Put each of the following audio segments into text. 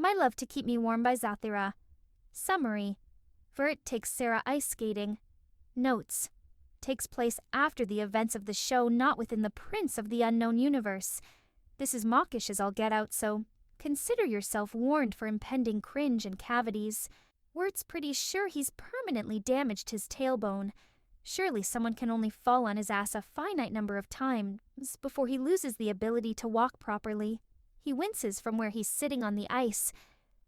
My Love to Keep Me Warm by Xathira. Summary. Wirt takes Sara ice skating. Notes. Takes place after the events of the show, not within the Prince of the Unknown universe. This is mawkish as all get out, so consider yourself warned for impending cringe and cavities. Wirt's pretty sure he's permanently damaged his tailbone. Surely someone can only fall on his ass a finite number of times before he loses the ability to walk properly. He winces from where he's sitting on the ice,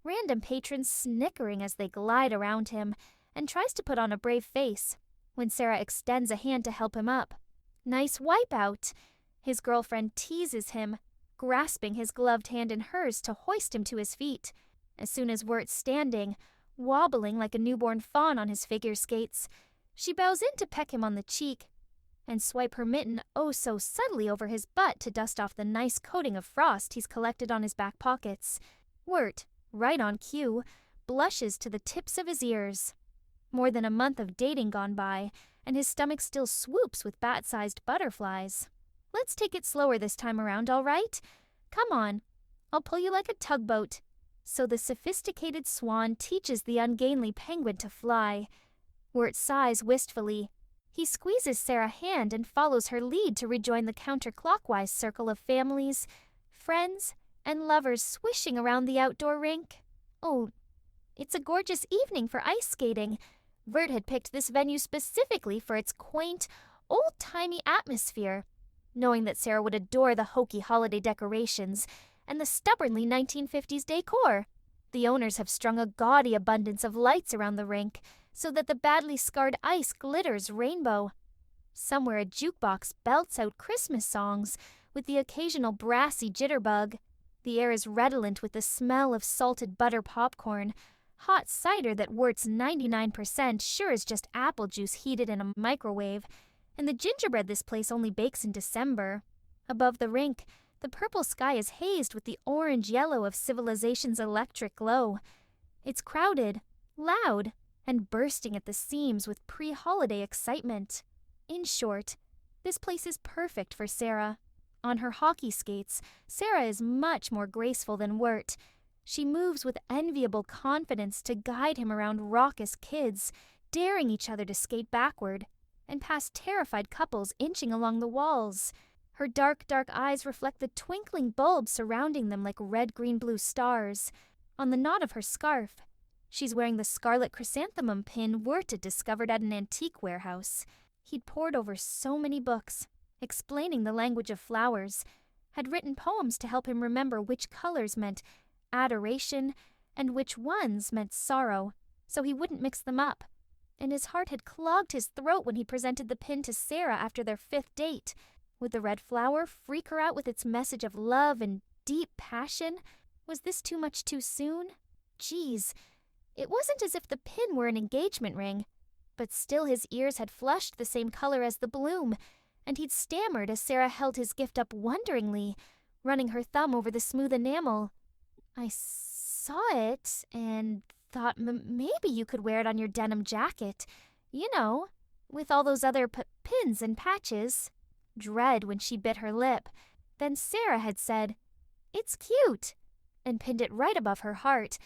random patrons snickering as they glide around him, and tries to put on a brave face when Sara extends a hand to help him up. Nice wipeout! His girlfriend teases him, grasping his gloved hand in hers to hoist him to his feet. As soon as Wirt's standing, wobbling like a newborn fawn on his figure skates, she bows in to peck him on the cheek and swipe her mitten oh so subtly over his butt to dust off the nice coating of frost he's collected on his back pockets. Wirt, right on cue, blushes to the tips of his ears. More than a month of dating gone by, and his stomach still swoops with bat-sized butterflies. Let's take it slower this time around, all right? Come on, I'll pull you like a tugboat. So the sophisticated swan teaches the ungainly penguin to fly. Wirt sighs wistfully. He squeezes Sara's hand and follows her lead to rejoin the counterclockwise circle of families, friends, and lovers swishing around the outdoor rink. Oh, it's a gorgeous evening for ice skating. Wirt had picked this venue specifically for its quaint, old-timey atmosphere, knowing that Sara would adore the hokey holiday decorations and the stubbornly 1950s decor. The owners have strung a gaudy abundance of lights around the rink, so that the badly scarred ice glitters rainbow. Somewhere a jukebox belts out Christmas songs with the occasional brassy jitterbug. The air is redolent with the smell of salted butter popcorn, hot cider that Wirt's 99% sure is just apple juice heated in a microwave, and the gingerbread this place only bakes in December. Above the rink, the purple sky is hazed with the orange-yellow of civilization's electric glow. It's crowded, loud, and bursting at the seams with pre-holiday excitement. In short, this place is perfect for Sara. On her hockey skates, Sara is much more graceful than Wirt. She moves with enviable confidence to guide him around raucous kids, daring each other to skate backward, and past terrified couples inching along the walls. Her dark, dark eyes reflect the twinkling bulbs surrounding them like red, green, blue stars. On the knot of her scarf, she's wearing the scarlet chrysanthemum pin Wirt had discovered at an antique warehouse. He'd pored over so many books, explaining the language of flowers, had written poems to help him remember which colors meant adoration and which ones meant sorrow, so he wouldn't mix them up. And his heart had clogged his throat when he presented the pin to Sara after their 5th date. Would the red flower freak her out with its message of love and deep passion? Was this too much too soon? Geez, it wasn't as if the pin were an engagement ring, but still his ears had flushed the same color as the bloom, and he'd stammered as Sara held his gift up wonderingly, running her thumb over the smooth enamel. I saw it and thought maybe you could wear it on your denim jacket, you know, with all those other pins and patches. Dread when she bit her lip. Then Sara had said, "It's cute," and pinned it right above her heart.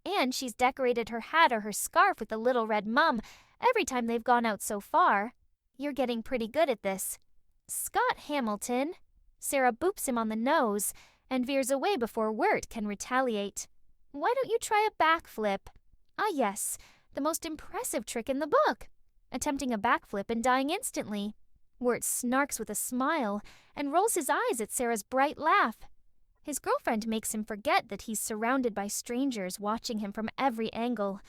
And she's decorated her hat or her scarf with a little red mum every time they've gone out so far. You're getting pretty good at this. Scott Hamilton. Sara boops him on the nose and veers away before Wirt can retaliate. Why don't you try a backflip? Ah yes, the most impressive trick in the book. Attempting a backflip and dying instantly. Wirt snarks with a smile and rolls his eyes at Sara's bright laugh. His girlfriend makes him forget that he's surrounded by strangers watching him from every angle.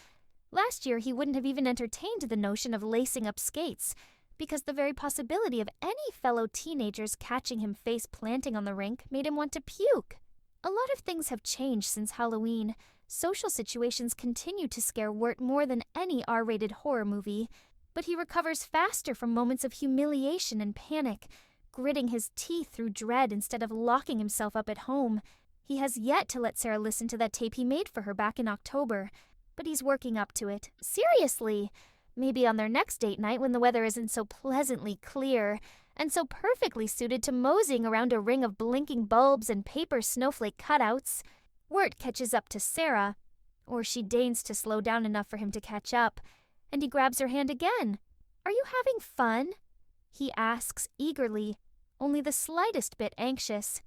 Last year, he wouldn't have even entertained the notion of lacing up skates, because the very possibility of any fellow teenagers catching him face-planting on the rink made him want to puke. A lot of things have changed since Halloween. Social situations continue to scare Wirt more than any R-rated horror movie, but he recovers faster from moments of humiliation and panic, gritting his teeth through dread instead of locking himself up at home. He has yet to let Sara listen to that tape he made for her back in October, but he's working up to it. Seriously! Maybe on their next date night when the weather isn't so pleasantly clear and so perfectly suited to moseying around a ring of blinking bulbs and paper snowflake cutouts. Wirt catches up to Sara, or she deigns to slow down enough for him to catch up, and he grabs her hand again. "Are you having fun?" he asks eagerly, only the slightest bit anxious.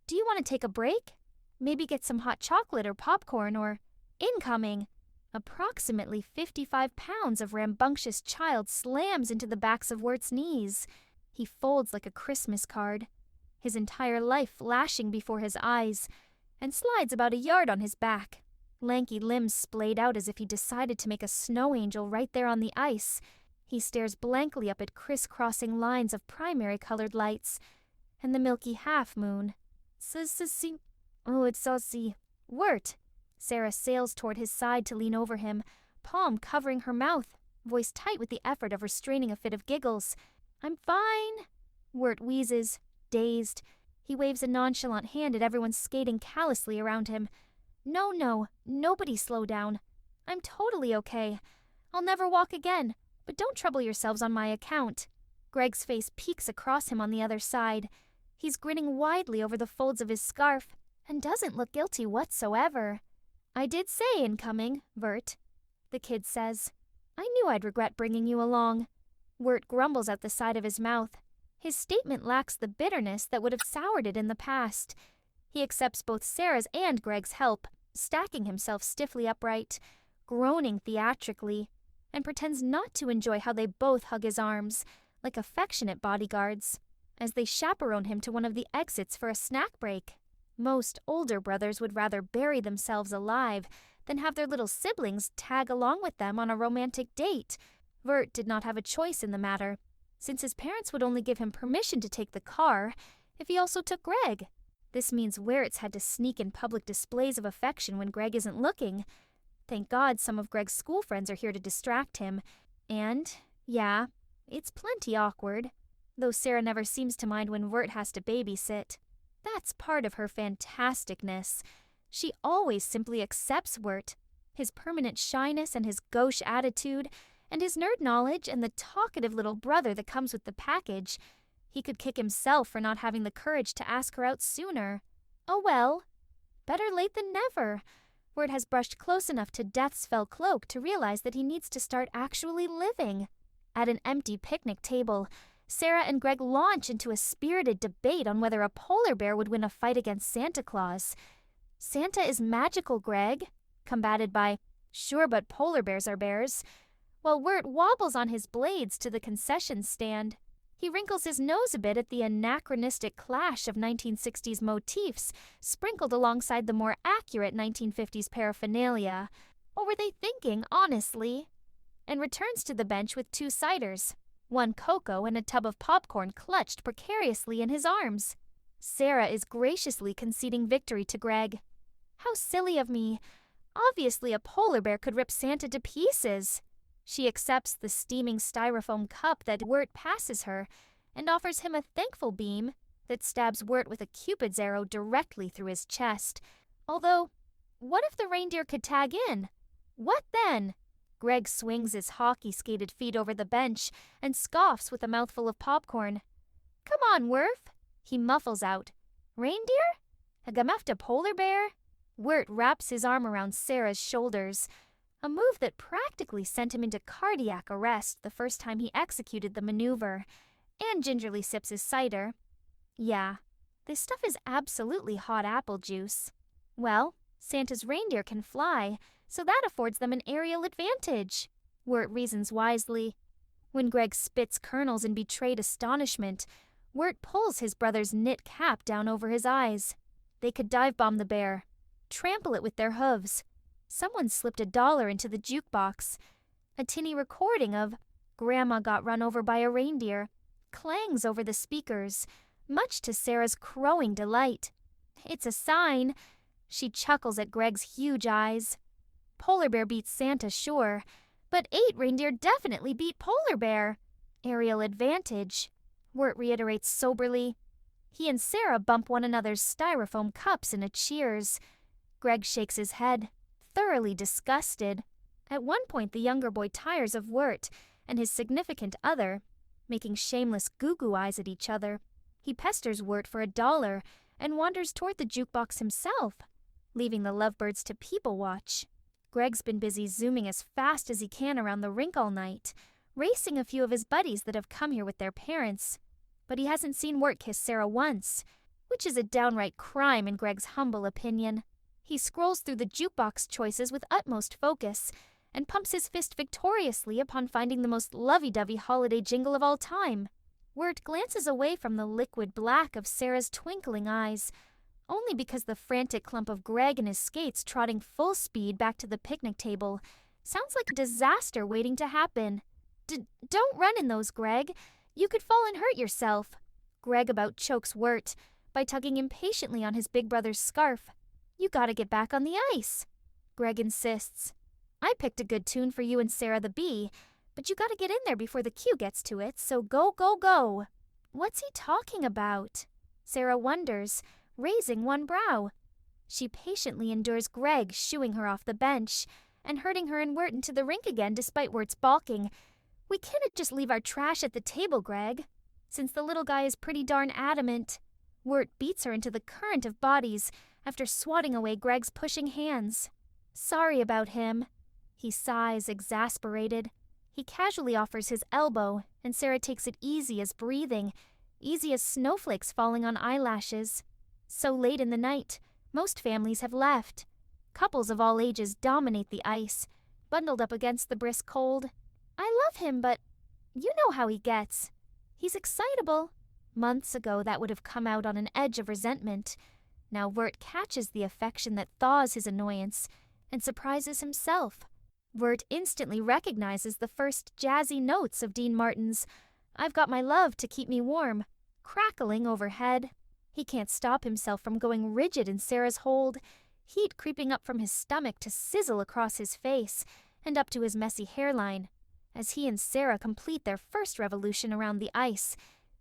"Do you want to take a break? Maybe get some hot chocolate or popcorn or incoming?" Approximately 55 pounds of rambunctious child slams into the backs of Wirt's knees. He folds like a Christmas card, his entire life flashing before his eyes, and slides about a yard on his back, lanky limbs splayed out as if he decided to make a snow angel right there on the ice. He stares blankly up at crisscrossing lines of primary-colored lights and the milky half-moon. Oh, it's saucy. Wirt! Sara sails toward his side to lean over him, palm covering her mouth, voice tight with the effort of restraining a fit of giggles. "I'm fine," Wirt wheezes, dazed. He waves a nonchalant hand at everyone skating callously around him. No, nobody slow down. I'm totally okay. I'll never walk again, but don't trouble yourselves on my account." Greg's face peeks across him on the other side. He's grinning widely over the folds of his scarf and doesn't look guilty whatsoever. "I did say incoming, Wirt," the kid says. "I knew I'd regret bringing you along." Wirt grumbles out the side of his mouth. His statement lacks the bitterness that would have soured it in the past. He accepts both Sara's and Greg's help, stacking himself stiffly upright, groaning theatrically, and pretends not to enjoy how they both hug his arms, like affectionate bodyguards, as they chaperone him to one of the exits for a snack break. Most older brothers would rather bury themselves alive than have their little siblings tag along with them on a romantic date. Wirt did not have a choice in the matter, since his parents would only give him permission to take the car if he also took Greg. This means Wirt's had to sneak in public displays of affection when Greg isn't looking. Thank God some of Greg's school friends are here to distract him. And, yeah, it's plenty awkward, though Sara never seems to mind when Wirt has to babysit. That's part of her fantasticness. She always simply accepts Wirt, his permanent shyness and his gauche attitude, and his nerd knowledge and the talkative little brother that comes with the package. He could kick himself for not having the courage to ask her out sooner. Oh well, better late than never. Wirt has brushed close enough to death's fell cloak to realize that he needs to start actually living. At an empty picnic table, Sara and Greg launch into a spirited debate on whether a polar bear would win a fight against Santa Claus. "Santa is magical, Greg," combated by, "Sure, but polar bears are bears," while Wirt wobbles on his blades to the concession stand. He wrinkles his nose a bit at the anachronistic clash of 1960s motifs sprinkled alongside the more accurate 1950s paraphernalia. What were they thinking, honestly? And returns to the bench with 2 ciders, 1 cocoa and a tub of popcorn clutched precariously in his arms. Sara is graciously conceding victory to Greg. "How silly of me. Obviously a polar bear could rip Santa to pieces." She accepts the steaming styrofoam cup that Wirt passes her and offers him a thankful beam that stabs Wirt with a Cupid's arrow directly through his chest. Although, what if the reindeer could tag in? What then? Greg swings his hockey-skated feet over the bench and scoffs with a mouthful of popcorn. "Come on, Wirf," he muffles out. "Reindeer? A gamafta polar bear?" Wirt wraps his arm around Sara's shoulders, a move that practically sent him into cardiac arrest the first time he executed the maneuver, and gingerly sips his cider. Yeah, this stuff is absolutely hot apple juice. Well, Santa's reindeer can fly, so that affords them an aerial advantage, Wirt reasons wisely. When Greg spits kernels in betrayed astonishment, Wirt pulls his brother's knit cap down over his eyes. They could dive-bomb the bear, trample it with their hooves. Someone slipped $1 into the jukebox. A tinny recording of "Grandma Got Run Over by a Reindeer" clangs over the speakers, much to Sara's crowing delight. It's a sign. She chuckles at Greg's huge eyes. Polar bear beats Santa, sure, but 8 reindeer definitely beat polar bear. Aerial advantage, Wirt reiterates soberly. He and Sara bump one another's styrofoam cups in a cheers. Greg shakes his head, thoroughly disgusted. At one point, the younger boy tires of Wirt and his significant other, making shameless goo-goo eyes at each other. He pesters Wirt for $1 and wanders toward the jukebox himself, leaving the lovebirds to people watch. Greg's been busy zooming as fast as he can around the rink all night, racing a few of his buddies that have come here with their parents. But he hasn't seen Wirt kiss Sara once, which is a downright crime in Greg's humble opinion. He scrolls through the jukebox choices with utmost focus and pumps his fist victoriously upon finding the most lovey-dovey holiday jingle of all time. Wirt glances away from the liquid black of Sara's twinkling eyes, only because the frantic clump of Greg and his skates trotting full speed back to the picnic table sounds like a disaster waiting to happen. Don't run in those, Greg. You could fall and hurt yourself. Greg about chokes Wirt by tugging impatiently on his big brother's scarf. You gotta get back on the ice. Greg insists. I picked a good tune for you and Sara the Bee, but you gotta get in there before the cue gets to it, so go, go, go. What's he talking about? Sara wonders, raising one brow. She patiently endures Greg shooing her off the bench and herding her and Wirt into the rink again despite Wirt's balking. We can't just leave our trash at the table, Greg. Since the little guy is pretty darn adamant. Wirt beats her into the current of bodies after swatting away Greg's pushing hands. Sorry about him. He sighs, exasperated. He casually offers his elbow, and Sara takes it easy as breathing, easy as snowflakes falling on eyelashes. So late in the night, most families have left. Couples of all ages dominate the ice, bundled up against the brisk cold. I love him, but you know how he gets. He's excitable. Months ago, that would have come out on an edge of resentment. Now Wirt catches the affection that thaws his annoyance and surprises himself. Wirt instantly recognizes the first jazzy notes of Dean Martin's "I've Got My Love to Keep Me Warm" crackling overhead. He can't stop himself from going rigid in Sara's hold, heat creeping up from his stomach to sizzle across his face and up to his messy hairline. As he and Sara complete their first revolution around the ice,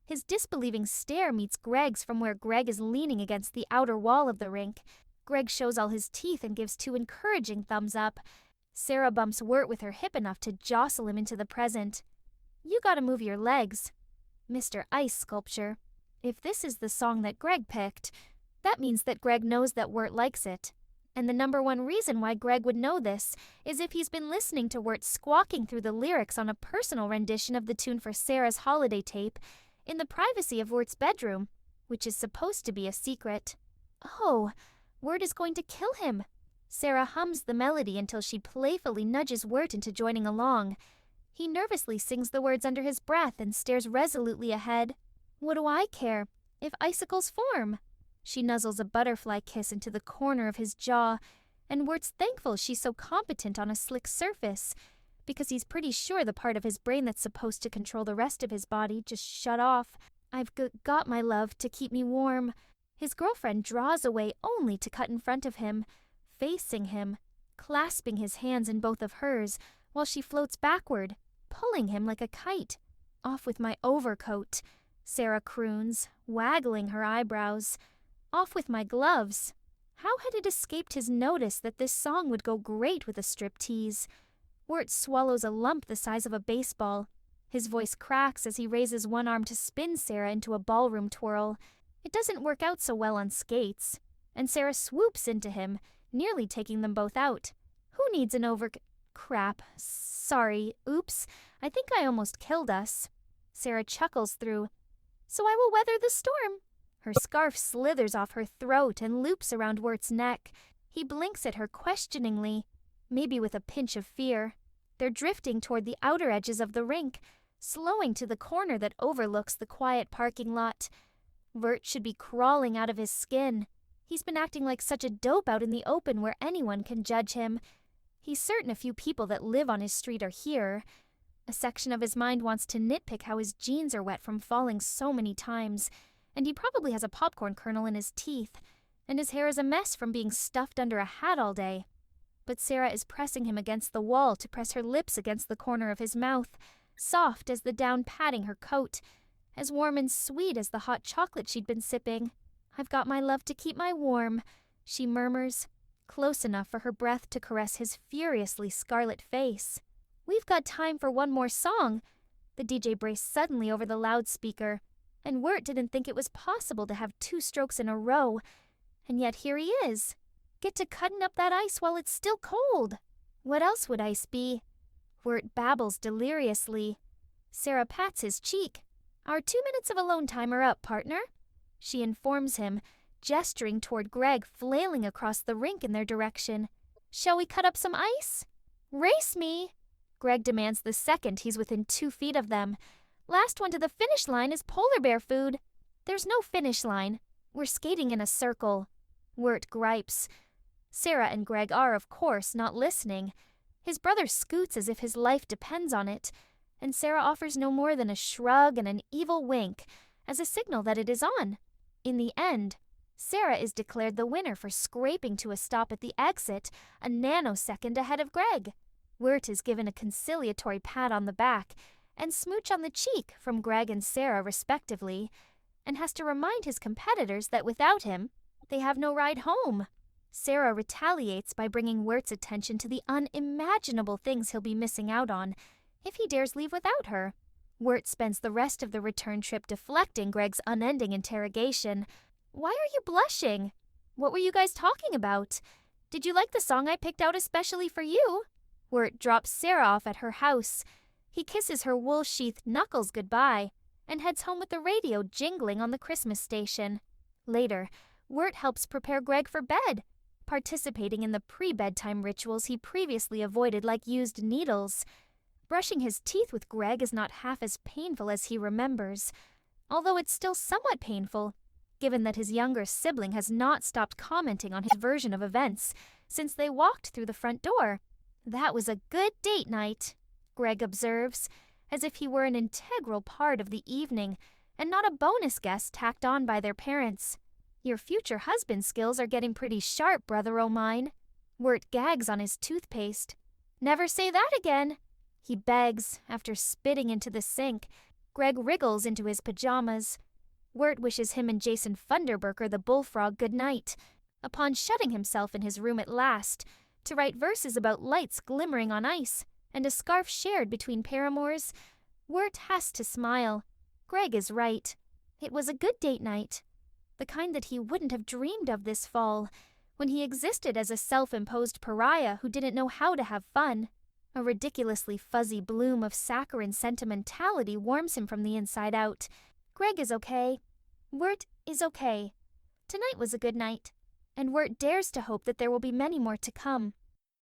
his disbelieving stare meets Greg's from where Greg is leaning against the outer wall of the rink. Greg shows all his teeth and gives two encouraging thumbs up. Sara bumps Wirt with her hip enough to jostle him into the present. You gotta move your legs. Mr. Ice Sculpture. If this is the song that Greg picked, that means that Greg knows that Wirt likes it. And the number one reason why Greg would know this is if he's been listening to Wirt squawking through the lyrics on a personal rendition of the tune for Sara's holiday tape in the privacy of Wirt's bedroom, which is supposed to be a secret. Oh, Wirt is going to kill him. Sara hums the melody until she playfully nudges Wirt into joining along. He nervously sings the words under his breath and stares resolutely ahead. What do I care if icicles form? She nuzzles a butterfly kiss into the corner of his jaw, and Wirt's thankful she's so competent on a slick surface, because he's pretty sure the part of his brain that's supposed to control the rest of his body just shut off. I've got my love to keep me warm. His girlfriend draws away only to cut in front of him, facing him, clasping his hands in both of hers, while she floats backward, pulling him like a kite. Off with my overcoat, Sara croons, waggling her eyebrows. Off with my gloves. How had it escaped his notice that this song would go great with a striptease? Wirt swallows a lump the size of a baseball. His voice cracks as he raises one arm to spin Sara into a ballroom twirl. It doesn't work out so well on skates, and Sara swoops into him, nearly taking them both out. Who needs an Crap. Sorry. Oops. I think I almost killed us. Sara chuckles through. So I will weather the storm. Her scarf slithers off her throat and loops around Wirt's neck. He blinks at her questioningly, maybe with a pinch of fear. They're drifting toward the outer edges of the rink, slowing to the corner that overlooks the quiet parking lot. Wirt should be crawling out of his skin. He's been acting like such a dope out in the open where anyone can judge him. He's certain a few people that live on his street are here. A section of his mind wants to nitpick how his jeans are wet from falling so many times, and he probably has a popcorn kernel in his teeth, and his hair is a mess from being stuffed under a hat all day. But Sara is pressing him against the wall to press her lips against the corner of his mouth, soft as the down padding her coat, as warm and sweet as the hot chocolate she'd been sipping. I've got my love to keep my warm, she murmurs, close enough for her breath to caress his furiously scarlet face. We've got time for one more song. The DJ braced suddenly over the loudspeaker, and Wirt didn't think it was possible to have 2 strokes in a row, and yet here he is. Get to cutting up that ice while it's still cold. What else would ice be? Wirt babbles deliriously. Sara pats his cheek. Our 2 minutes of alone time are up, partner. She informs him, gesturing toward Greg flailing across the rink in their direction. Shall we cut up some ice? Race me! Greg demands the second he's within 2 feet of them. Last one to the finish line is polar bear food. There's no finish line. We're skating in a circle. Wirt gripes. Sara and Greg are, of course, not listening. His brother scoots as if his life depends on it, and Sara offers no more than a shrug and an evil wink as a signal that it is on. In the end, Sara is declared the winner for scraping to a stop at the exit a nanosecond ahead of Greg. Wirt is given a conciliatory pat on the back and smooch on the cheek from Greg and Sara respectively, and has to remind his competitors that without him, they have no ride home. Sara retaliates by bringing Wirt's attention to the unimaginable things he'll be missing out on if he dares leave without her. Wirt spends the rest of the return trip deflecting Greg's unending interrogation. Why are you blushing? What were you guys talking about? Did you like the song I picked out especially for you? Wirt drops Sara off at her house. He kisses her wool-sheathed knuckles goodbye and heads home with the radio jingling on the Christmas station. Later, Wirt helps prepare Greg for bed, participating in the pre-bedtime rituals he previously avoided like used needles. Brushing his teeth with Greg is not half as painful as he remembers, although it's still somewhat painful, given that his younger sibling has not stopped commenting on his version of events since they walked through the front door. That was a good date night, Greg observes, as if he were an integral part of the evening and not a bonus guest tacked on by their parents. Your future husband skills are getting pretty sharp, brother o' mine. Wirt gags on his toothpaste. Never say that again, he begs after spitting into the sink. Greg wriggles into his pajamas. Wirt wishes him and Jason Funderburker the bullfrog good night, upon shutting himself in his room at last, to write verses about lights glimmering on ice and a scarf shared between paramours. Wirt has to smile. Greg is right. It was a good date night. The kind that he wouldn't have dreamed of this fall, when he existed as a self-imposed pariah who didn't know how to have fun. A ridiculously fuzzy bloom of saccharine sentimentality warms him from the inside out. Greg is okay. Wirt is okay. Tonight was a good night, and Wirt dares to hope that there will be many more to come.